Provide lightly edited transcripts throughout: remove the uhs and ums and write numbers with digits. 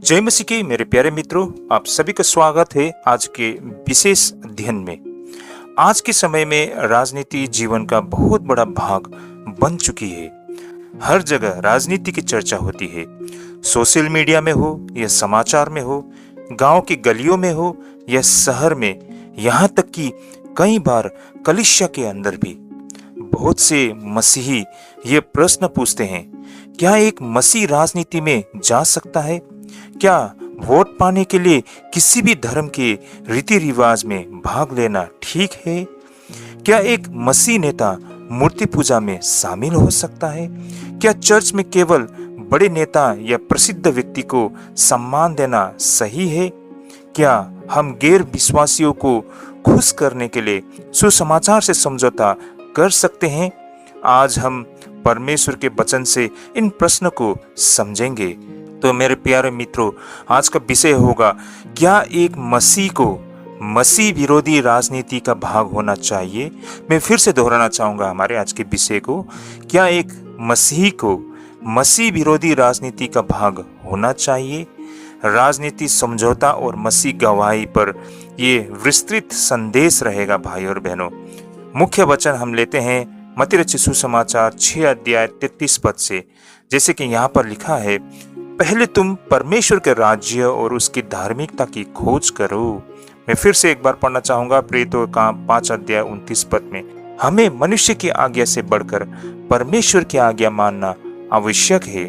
जय मसीह की मेरे प्यारे मित्रों, आप सभी का स्वागत है आज के विशेष अध्ययन में। आज के समय में राजनीति जीवन का बहुत बड़ा भाग बन चुकी है। हर जगह राजनीति की चर्चा होती है, सोशल मीडिया में हो या समाचार में हो, गांव की गलियों में हो या शहर में, यहाँ तक कि कई बार कलीसिया के अंदर भी। बहुत से मसीही ये प्रश्न पूछते हैं, क्या एक मसीह राजनीति में जा सकता है? क्या वोट पाने के लिए किसी भी धर्म के रीति रिवाज में भाग लेना ठीक है? क्या एक मसीह नेता मूर्ति पूजा में शामिल हो सकता है? क्या चर्च में केवल बड़े नेता या प्रसिद्ध व्यक्ति को सम्मान देना सही है? क्या हम गैर विश्वासियों को खुश करने के लिए सुसमाचार से समझौता कर सकते हैं? आज हम परमेश्वर के वचन से इन प्रश्नों को समझेंगे। तो मेरे प्यारे मित्रों, आज का विषय होगा, क्या एक मसीह को मसीह विरोधी राजनीति का भाग होना चाहिए? मैं फिर से दोहराना चाहूंगा हमारे आज के विषय को, क्या एक मसीह को मसीह विरोधी राजनीति का भाग होना चाहिए? राजनीति, समझौता और मसीह गवाही पर यह विस्तृत संदेश रहेगा भाई और बहनों। मुख्य वचन हम लेते हैं मत्ती रचित सुसमाचार 6 अध्याय 33 पद से, जैसे कि यहाँ पर लिखा है, पहले तुम परमेश्वर के राज्य और उसकी धार्मिकता की खोज करो। मैं फिर से एक बार पढ़ना चाहूंगा प्रेरितों का 5 अध्याय 29 पद में, हमें मनुष्य की आज्ञा से बढ़कर परमेश्वर की आज्ञा मानना आवश्यक है।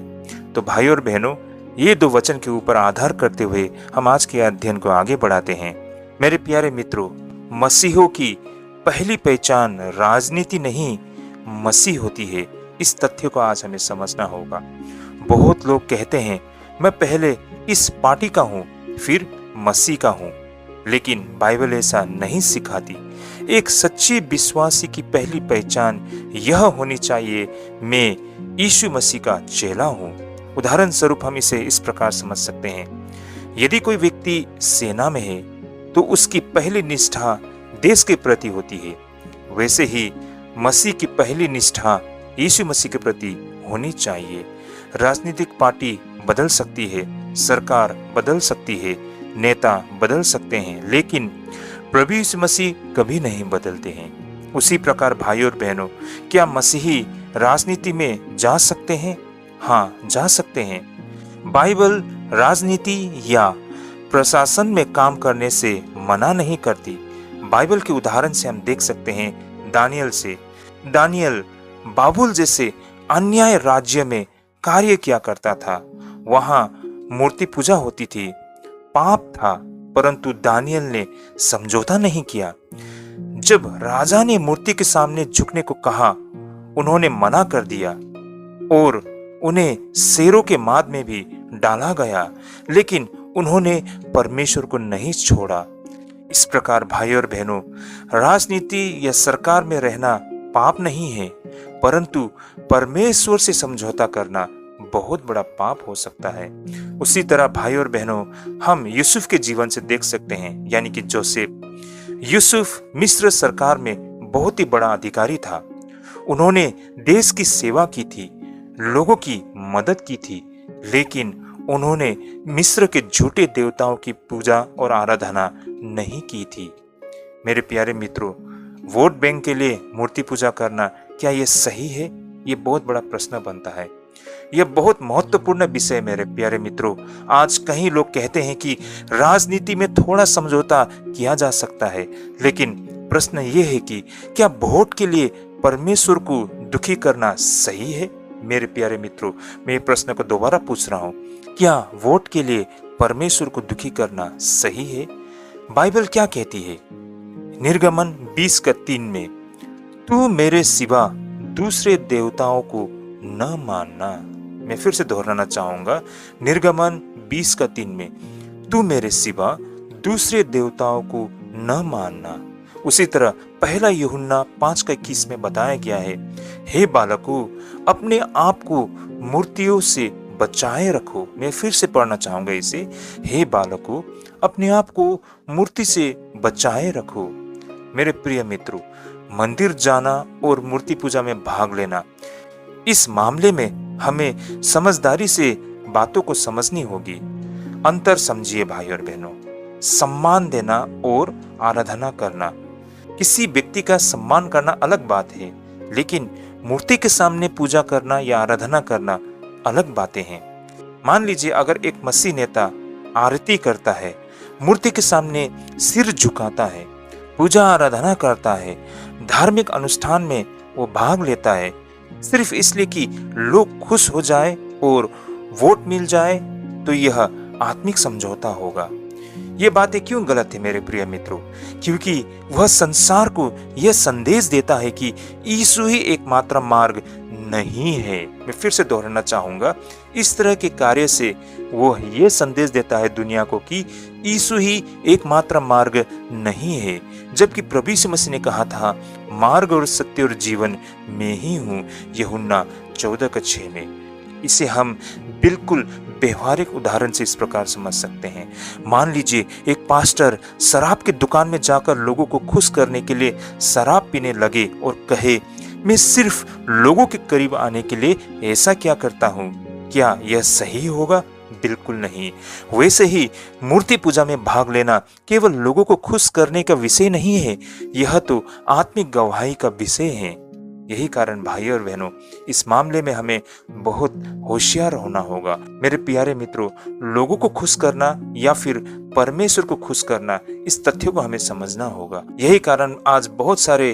तो भाई और बहनों, ये दो वचन के ऊपर आधार करते हुए हम आज के अध्ययन को आगे बढ़ाते हैं। मेरे प्यारे मित्रों, मसीहों की पहली पहचान राजनीति नहीं मसीह होती है। इस तथ्य को आज हमें समझना होगा। बहुत लोग कहते हैं, मैं पहले इस पार्टी का हूं, फिर मसीह का हूं, लेकिन बाइबल ऐसा नहीं सिखाती। एक सच्ची विश्वासी की पहली पहचान यह होनी चाहिए, मैं यीशु मसीह का चेला हूं। उदाहरण स्वरूप हम इसे इस प्रकार समझ सकते हैं, यदि कोई व्यक्ति सेना में है तो उसकी पहली निष्ठा देश के प्रति होती है। वैसे ही मसीह की पहली निष्ठा यीशु मसीह के प्रति होनी चाहिए। राजनीतिक पार्टी बदल सकती है, सरकार बदल सकती है, नेता बदल सकते हैं, लेकिन प्रभु यीशु मसीह कभी नहीं बदलते हैं। उसी प्रकार भाई और बहनों, क्या मसीही राजनीति में जा सकते हैं? हाँ, जा सकते हैं। बाइबल राजनीति या प्रशासन में काम करने से मना नहीं करती। बाइबल के उदाहरण से हम देख सकते हैं दानियल से। दानियल बाबुल जैसे अन्याय राज्य में कार्य किया करता था। वहां मूर्ति पूजा होती थी, पाप था, परंतु दानियल ने समझौता नहीं किया। जब राजा ने मूर्ति के सामने झुकने को कहा, उन्होंने मना कर दिया और उन्हें शेरों के माद में भी डाला गया, लेकिन उन्होंने परमेश्वर को नहीं छोड़ा। इस प्रकार भाई और बहनों, राजनीति या सरकार में रहना पाप नहीं है, परंतु परमेश्वर से समझौता करना बहुत बड़ा पाप हो सकता है। उसी तरह भाई और बहनों, हम यूसुफ के जीवन से देख सकते हैं, यानी कि जोसेफ। यूसुफ मिस्र सरकार में बहुत ही बड़ा अधिकारी था। उन्होंने देश की सेवा की थी, लोगों की मदद की थी, लेकिन उन्होंने मिस्र के झूठे देवताओं की पूजा और आराधना नहीं की थी। मेरे प्यारे मित्रों, वोट बैंक के लिए मूर्ति पूजा करना, क्या यह सही है? ये बहुत बड़ा प्रश्न बनता है। यह बहुत महत्वपूर्ण विषय मेरे प्यारे मित्रों। आज कई लोग कहते हैं कि राजनीति में थोड़ा समझौता किया जा सकता है, लेकिन प्रश्न यह है कि क्या वोट के लिए परमेश्वर को दुखी करना सही है? मेरे प्यारे मित्रों, मैं प्रश्न को दोबारा पूछ रहा हूं, क्या वोट के लिए परमेश्वर को दुखी करना सही है? बाइबल क्या कहती है? निर्गमन 20:3 में, तू मेरे सिवा दूसरे देवताओं को न मानना। मैं फिर से दोहराना चाहूंगा, निर्गमन 20:3 में, तू मेरे सिवा दूसरे देवताओं को न मानना। उसी तरह पहला यूहन्ना 5:21 में बताया गया है, हे बालकों, अपने आप को मूर्तियों से बचाए रखो। मैं फिर से पढ़ना चाहूंगा इसे, हे बालकों, अपने आप को मूर्ति से बचाए रखो। मेरे प्रिय मित्रों, मंदिर जाना और मूर्ति पूजा में भाग लेना, इस मामले में हमें समझदारी से बातों को समझनी होगी। अंतर समझिए भाई और बहनों। सम्मान देना और आराधना करना, किसी व्यक्ति का सम्मान करना अलग बात है, लेकिन मूर्ति के सामने पूजा करना या आराधना करना अलग बातें हैं। मान लीजिए अगर एक मसीह नेता आरती करता है, मूर्ति के सामने सिर झुकाता है, पूजा आराधना करता है, धार्मिक अनुष्ठान में वो भाग लेता है, सिर्फ इसलिए कि लोग खुश हो जाए और वोट मिल जाए, तो यह आत्मिक समझौता होगा। ये बातें क्यों गलत है मेरे प्रिय मित्रों? क्योंकि वह संसार को यह संदेश देता है कि यीशु ही एकमात्र मार्ग नहीं है। मैं फिर से दोहराना चाहूंगा, इस तरह के कार्य से वो ये संदेश देता है दुनिया को कि यीशु ही एकमात्र मार्ग नहीं है, जबकि प्रभु यीशु मसीह ने कहा था, मार्ग और सत्य और जीवन में ही हूँ, यूहन्ना 14:6 में। इसे हम बिल्कुल व्यवहारिक उदाहरण से इस प्रकार समझ सकते हैं। मान लीजिए एक पास्टर शराब की दुकान में जाकर लोगों को खुश करने के लिए शराब पीने लगे और कहे, मैं सिर्फ लोगों के करीब आने के लिए ऐसा क्या करता हूँ। क्या यह सही होगा? बिल्कुल नहीं। वैसे ही मूर्ति पूजा में भाग लेना केवल लोगों को खुश करने का विषय नहीं है, यह तो आत्मिक गवाही का विषय है। यही कारण भाई और बहनों, इस मामले में हमें बहुत होशियार होना होगा। मेरे प्यारे मित्रों, लोगों को खुश करना या फिर परमेश्वर को खुश करना, इस तथ्य को हमें समझना होगा। यही कारण आज बहुत सारे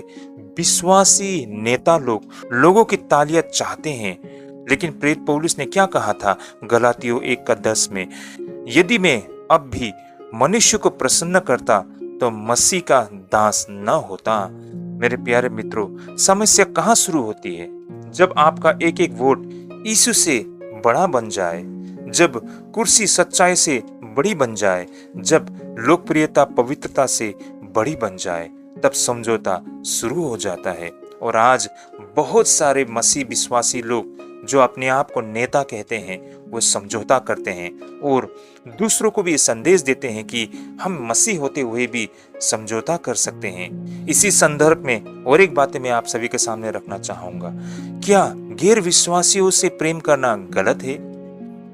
विश्वासी नेता लोग लोगों की तालियां चाहते हैं, लेकिन प्रेरित पौलुस ने क्या कहा था गलातियों 1:10 में, यदि मैं अब भी मनुष्य को प्रसन्न करता तो मसीह का दास न होता। मेरे प्यारे मित्रों, समस्या कहाँ शुरू होती है? जब आपका एक एक वोट यीशु से बड़ा बन जाए, जब कुर्सी सच्चाई से बड़ी बन जाए, जब लोकप्रियता पवित्रता से बड़ी बन जाए, तब समझौता शुरू हो जाता है। और आज बहुत सारे मसीह विश्वासी लोग जो अपने आप को नेता कहते हैं, वो समझौता करते हैं और दूसरों को भी संदेश देते हैं कि हम मसीह होते हुए भी समझौता कर सकते हैं। इसी संदर्भ में और एक बात मैं आप सभी के सामने रखना चाहूंगा, क्या गैर विश्वासियों से प्रेम करना गलत है?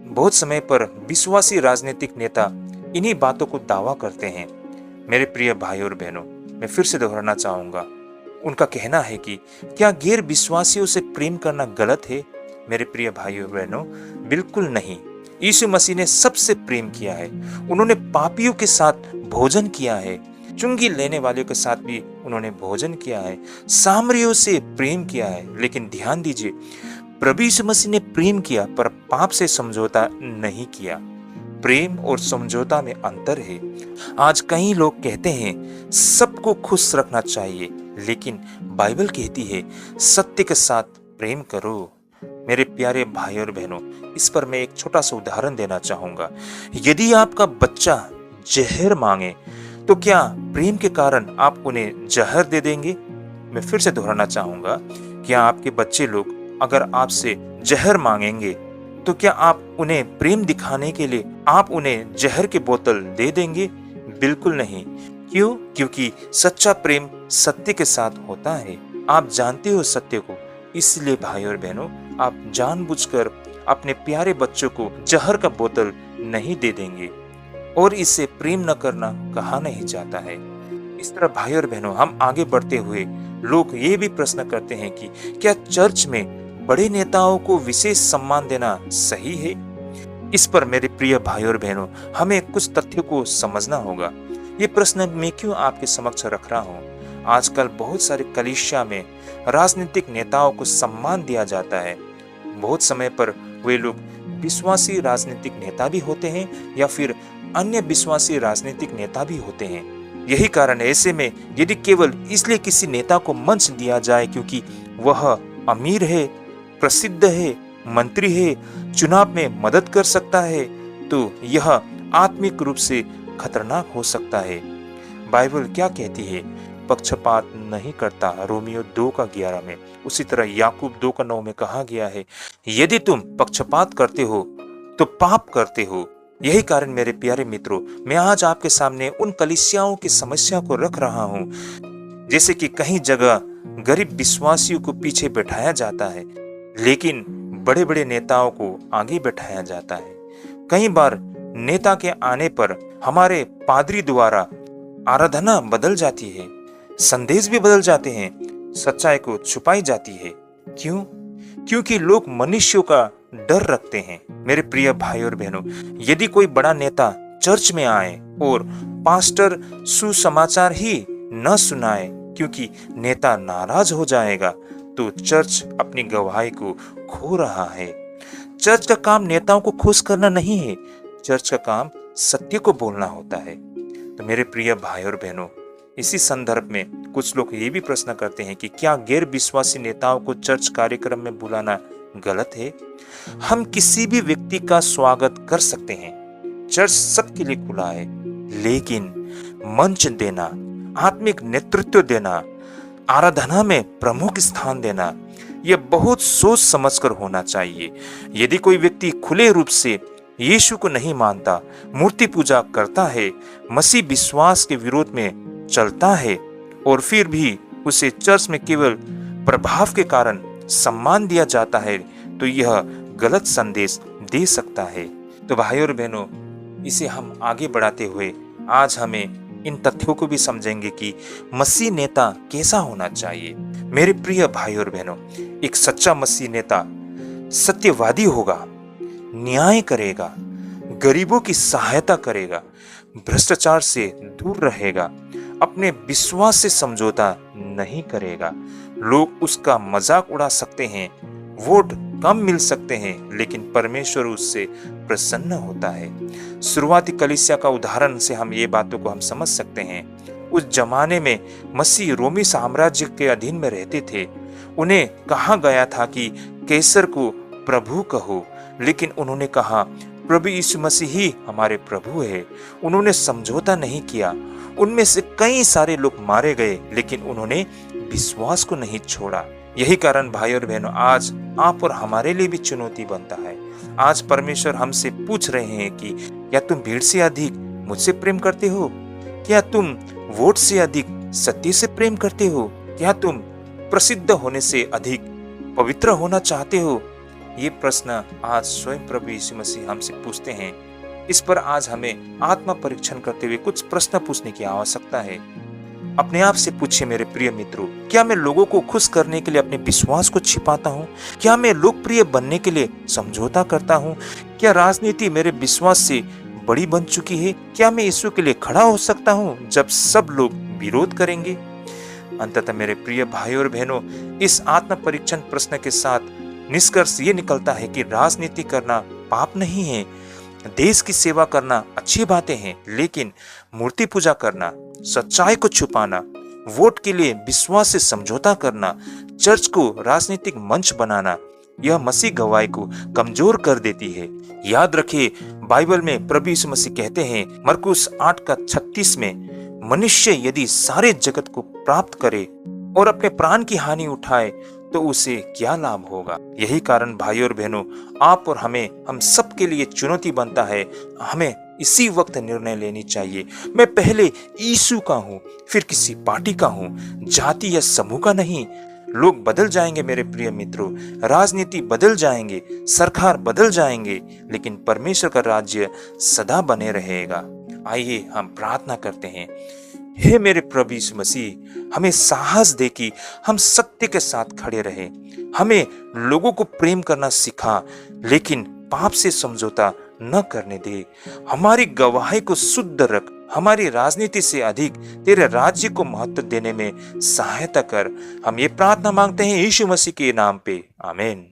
बहुत समय पर विश्वासी राजनीतिक नेता इन्हीं बातों को दावा करते हैं। मेरे प्रिय भाई और बहनों, मैं फिर से दोहराना चाहूंगा, उनका कहना है कि क्या गैर विश्वासियों से प्रेम करना गलत है? मेरे प्रिय भाइयों और बहनों, बिल्कुल नहीं। यीशु मसीह ने सबसे प्रेम किया है। उन्होंने पापियों के साथ भोजन किया है, चुंगी लेने वालों के साथ भी उन्होंने भोजन किया है, सामरियों से प्रेम किया है। लेकिन ध्यान दीजिए, प्रभु यीशु मसीह ने प्रेम किया पर पाप से समझौता नहीं किया। प्रेम और समझौता में अंतर है। आज कई लोग कहते हैं सबको खुश रखना चाहिए, लेकिन बाइबल कहती है सत्य के साथ प्रेम करो। मेरे प्यारे भाई और बहनों, इस पर मैं एक छोटा सा उदाहरण देना चाहूंगा। यदि आपका बच्चा जहर मांगे तो क्या प्रेम के कारण आप उन्हें जहर दे देंगे? मैं फिर से दोहराना चाहूंगा, क्या आपके बच्चे लोग अगर आपसे जहर मांगेंगे तो क्या आप उन्हें प्रेम दिखाने के लिए आप उन्हें जहर की बोतल दे देंगे? बिल्कुल नहीं। क्यों? क्योंकि सच्चा प्रेम सत्य के साथ होता है। आप जानते हो सत्य को, इसलिए भाई और बहनों, आप जानबूझकर अपने प्यारे बच्चों को जहर का बोतल नहीं दे देंगे। और इससे प्रेम न करना कहा नहीं जाता है। इस तरह भाई और बहनों, हम आगे बढ़ते हुए लोग ये भी प्रश्न करते हैं कि क्या चर्च में बड़े नेताओं को विशेष सम्मान देना सही है? इस पर मेरे प्रिय भाई और बहनों, हमें कुछ तथ्यों को समझना होगा। ये प्रश्न मैं क्यों आपके समक्ष रख रहा हूँ? आजकल बहुत सारे कलीसिया में राजनीतिक नेताओं को सम्मान दिया जाता है। बहुत समय पर वे लोग विश्वासी राजनीतिक नेता भी होते हैं या फिर अन्य विश्वासी राजनीतिक नेता भी होते हैं। यही कारण है, ऐसे में यदि केवल इसलिए किसी नेता को मंच दिया जाए क्योंकि वह अमीर है, प्रसिद्ध है, मंत्री है, चुनाव में मदद कर सकता है, तो यह आत्मिक रूप से खतरनाक हो सकता है। बाइबल क्या कहती है? पक्षपात नहीं करता, रोमियो 2:11 में। उसी तरह याकूब 2:9 में कहा गया है, यदि तुम पक्षपात करते हो तो पाप करते हो। यही कारण मेरे प्यारे मित्रों, मैं आज आपके सामने उन कलीसियाओं की समस्या को रख रहा हूँ, जैसे कि कहीं जगह गरीब विश्वासियों को पीछे बैठाया जाता है, लेकिन बड़े बड़े नेताओं को आगे बैठाया जाता है। कई बार नेता के आने पर हमारे पादरी द्वारा आराधना बदल जाती है, संदेश भी बदल जाते हैं, सच्चाई को छुपाई जाती है। क्यों? क्योंकि लोग मनुष्यों का डर रखते हैं। मेरे प्रिय भाई और बहनों, यदि कोई बड़ा नेता चर्च में आए और पास्टर सुसमाचार ही न सुनाए क्योंकि नेता नाराज हो जाएगा, तो चर्च अपनी गवाही को खो रहा है। चर्च का काम नेताओं को खुश करना नहीं है, चर्च का काम सत्य को बोलना होता है। तो मेरे प्रिय भाई और बहनों, इसी संदर्भ में कुछ लोग ये भी प्रश्न करते हैं कि क्या गैर विश्वासी नेताओं को चर्च कार्यक्रम में बुलाना गलत है? हम किसी भी व्यक्ति का स्वागत कर सकते हैं, चर्च सबके लिए खुला है, लेकिन मंच देना, आत्मिक नेतृत्व देना, आराधना में प्रमुख स्थान देना, यह बहुत सोच समझकर होना चाहिए। यदि कोई व्यक्ति खुले रूप से यीशु को नहीं मानता, मूर्ति पूजा करता है, मसीह विश्वास के विरोध में चलता है और फिर भी उसे चर्च में केवल प्रभाव के कारण सम्मान दिया जाता है, तो यह गलत संदेश दे सकता है। तो भाइयों और बहनों, इसे हम आगे बढ़ाते हुए आज हमें इन तथ्यों को भी समझेंगे कि मसीह नेता कैसा होना चाहिए। मेरे प्रिय भाई और बहनों, एक सच्चा मसीह नेता सत्यवादी होगा, न्याय करेगा, गरीबों की सहायता करेगा, भ्रष्टाचार से दूर रहेगा, अपने विश्वास से समझौता नहीं करेगा। लोग उसका मजाक उड़ा सकते हैं, वोट कम मिल सकते हैं, लेकिन परमेश्वर उससे प्रसन्न होता है। शुरुआती कलीसिया का उदाहरण से हम ये बातों को हम समझ सकते हैं। उस जमाने में मसीह रोमी साम्राज्य के अधीन में रहते थे। उन्हें कहा गया था कि कैसर को प्रभु कहो, लेकिन उन्होंने कहा प्रभु यीशु मसीह ही हमारे प्रभु है। उन्होंने समझौता नहीं किया। उनमें से कई सारे लोग मारे गए, लेकिन उन्होंने विश्वास को नहीं छोड़ा। यही कारण भाई और बहनों, आज आप और हमारे लिए भी चुनौती बनता है। आज परमेश्वर हमसे पूछ रहे हैं कि क्या तुम भीड़ से अधिक मुझसे प्रेम करते हो? क्या तुम वोट से अधिक सत्य से प्रेम करते हो? क्या तुम प्रसिद्ध होने से अधिक पवित्र होना चाहते हो? ये प्रश्न आज स्वयं प्रभु यीशु मसीह हमसे पूछते हैं। इस पर आज हमें आत्मा परीक्षण करते हुए कुछ प्रश्न पूछने की आवश्यकता है। अपने आप से पूछिए मेरे प्रिय मित्रों, क्या मैं लोगों को खुश करने के लिए अपने विश्वास को छिपाता हूँ? क्या मैं लोकप्रिय बनने के लिए समझौता करता हूँ? क्या राजनीति मेरे विश्वास से बड़ी बन चुकी है? क्या मैं यीशु के लिए खड़ा हो सकता हूँ जब सब लोग विरोध करेंगे? अंततः मेरे प्रिय भाई और बहनों, इस आत्म परीक्षण प्रश्न के साथ निष्कर्ष ये निकलता है कि राजनीति करना पाप नहीं है, देश की सेवा करना अच्छी बातें हैं, लेकिन मूर्ति पूजा करना, सच्चाई को छुपाना, वोट के लिए विश्वास से समझौता करना, चर्च को राजनीतिक मंच बनाना, यह मसीह गवाही को कमजोर कर देती है। याद रखिए, बाइबल में प्रभु यीशु मसीह कहते हैं मरकुस 8:36 में, मनुष्य यदि सारे जगत को प्राप्त करे और अपने प्राण की हानि उठाए तो उसे क्या लाभ होगा? यही कारण भाइयों और बहनों, आप और हम सबके लिए चुनौती बनता है। हमें इसी वक्त निर्णय लेनी चाहिए। मैं पहले यीशु का हूँ, फिर किसी पार्टी का हूँ, जाति या समूह का नहीं। लोग बदल जाएंगे मेरे प्रिय मित्रों, राजनीति बदल जाएंगे, सरकार बदल जाएंगे, लेकिन परमेश्वर का राज्य सदा बने रहेगा। आइए हम प्रार्थना करते हैं। हे मेरे प्रभु यीशु मसीह, हमें साहस दे कि हम सत्य के साथ खड़े रहे। हमें लोगों को प्रेम करना सिखा, लेकिन पाप से समझौता न करने दे। हमारी गवाही को शुद्ध रख। हमारी राजनीति से अधिक तेरे राज्य को महत्व देने में सहायता कर। हम ये प्रार्थना मांगते हैं यीशु मसीह के नाम पे, आमीन।